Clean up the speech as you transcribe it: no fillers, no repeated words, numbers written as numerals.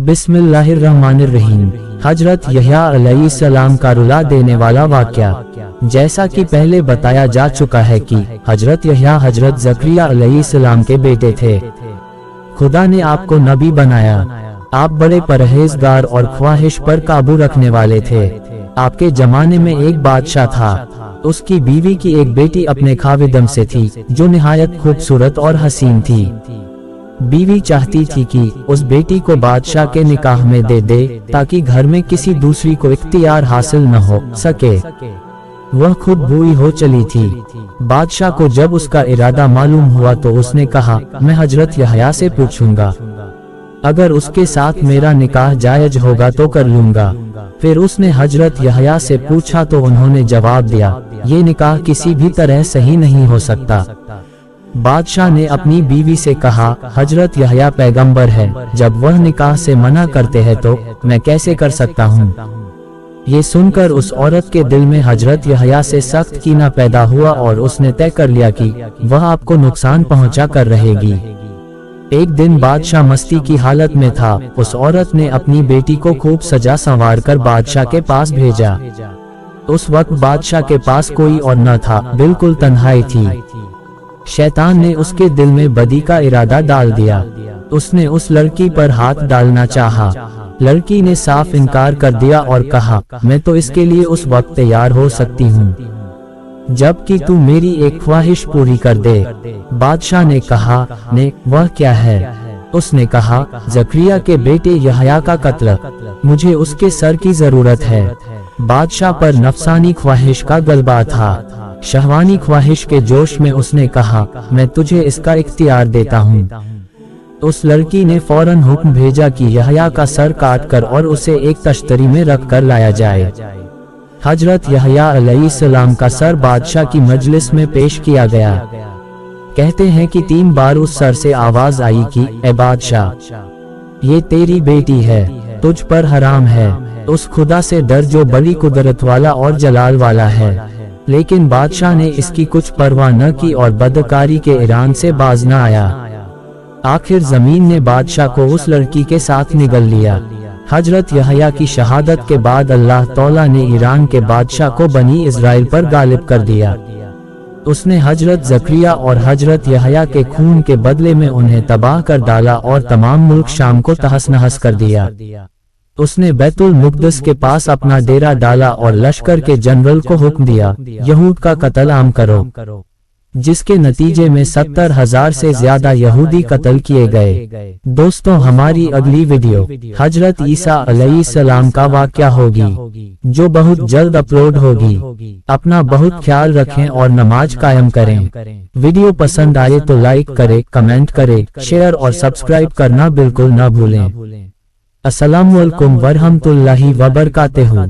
बिस्मिल्लाहिर्रहमानिर्रहीम। हजरत यहया अलैहिस्सलाम का रुला देने वाला वाक़या। जैसा कि पहले बताया जा चुका है कि हजरत यहया हजरत ज़करिया अलैहिस्सलाम के बेटे थे। खुदा ने आपको नबी बनाया। आप बड़े परहेजगार और ख्वाहिश पर काबू रखने वाले थे। आपके जमाने में एक बादशाह था। उसकी बीवी की एक बेटी अपने खाविदम से थी जो निहायत खूबसूरत और हसीन थी। बीवी चाहती थी कि उस बेटी को बादशाह के निकाह में दे दे ताकि घर में किसी दूसरी को इख्तियार हासिल न हो सके। वह खुद बूढ़ी हो चली थी। बादशाह को जब उसका इरादा मालूम हुआ तो उसने कहा, मैं हजरत यहया से पूछूंगा, अगर उसके साथ मेरा निकाह जायज होगा तो कर लूंगा। फिर उसने हजरत यहया से पूछा तो उन्होंने जवाब दिया, ये निकाह किसी भी तरह सही नहीं हो सकता। बादशाह ने अपनी बीवी से कहा, हजरत यहया पैगंबर है, जब वह निकाह से मना करते हैं तो मैं कैसे कर सकता हूँ। ये सुनकर उस औरत के दिल में हजरत यहया से सख्त कीना पैदा हुआ और उसने तय कर लिया कि वह आपको नुकसान पहुँचा कर रहेगी। एक दिन बादशाह मस्ती की हालत में था। उस औरत ने अपनी बेटी को खूब सजा संवार कर बादशाह के पास भेजा। उस वक्त बादशाह के पास कोई और न था, बिल्कुल तन्हाई थी। शैतान ने उसके दिल में बदी का इरादा डाल दिया। उसने उस लड़की पर हाथ डालना चाहा। लड़की ने साफ इनकार कर दिया और कहा, मैं तो इसके लिए उस वक्त तैयार हो सकती हूँ जबकि तू मेरी एक ख्वाहिश पूरी कर दे। बादशाह ने कहा, ने वह क्या है? उसने कहा, ज़करिया के बेटे यहया का कत्ल। मुझे उसके सर की जरूरत है। बादशाह पर नफसानी ख्वाहिश का गलबा था। शहवानी ख्वाहिश के जोश में उसने कहा, मैं तुझे इसका इख्तियार देता हूँ। उस लड़की ने फौरन हुक्म भेजा कि यहया का सर काट कर और उसे एक तश्तरी में रख कर लाया जाए। हजरत यहया अलैहिस्सलाम का सर बादशाह की मजलिस में पेश किया गया। कहते हैं कि 3 बार उस सर से आवाज आई कि ए बादशाह, ये तेरी बेटी है, तुझ पर हराम है। उस खुदा से डर जो बड़ी कुदरत वाला और जलाल वाला है। लेकिन बादशाह ने इसकी कुछ परवाह न की और बदकारी के ईरान से बाज न आया। आखिर जमीन ने बादशाह को उस लड़की के साथ निगल लिया। हजरत यहया की शहादत के बाद अल्लाह तौला ने ईरान के बादशाह को बनी इजराइल पर गालिब कर दिया। उसने हजरत ज़करिया और हजरत यहया के खून के बदले में उन्हें तबाह कर डाला और तमाम मुल्क शाम को तहस नहस कर दिया। उसने बैतुल मुक़द्दस के पास अपना डेरा डाला और लश्कर के जनरल को हुक्म दिया, यहूद का कत्ल आम करो, जिसके नतीजे में 70,000 से ज्यादा यहूदी कत्ल किए गए। दोस्तों, हमारी अगली वीडियो हजरत ईसा अलैहिस्सलाम का वाक़या होगी जो बहुत जल्द अपलोड होगी। अपना बहुत ख्याल रखें और नमाज कायम करें। वीडियो पसंद आए तो लाइक करें, कमेंट करें, शेयर और सब्सक्राइब करना बिल्कुल न भूलें। अस्सलामुअलैकुम वरहमतुल्लाहि वबरकातुहू।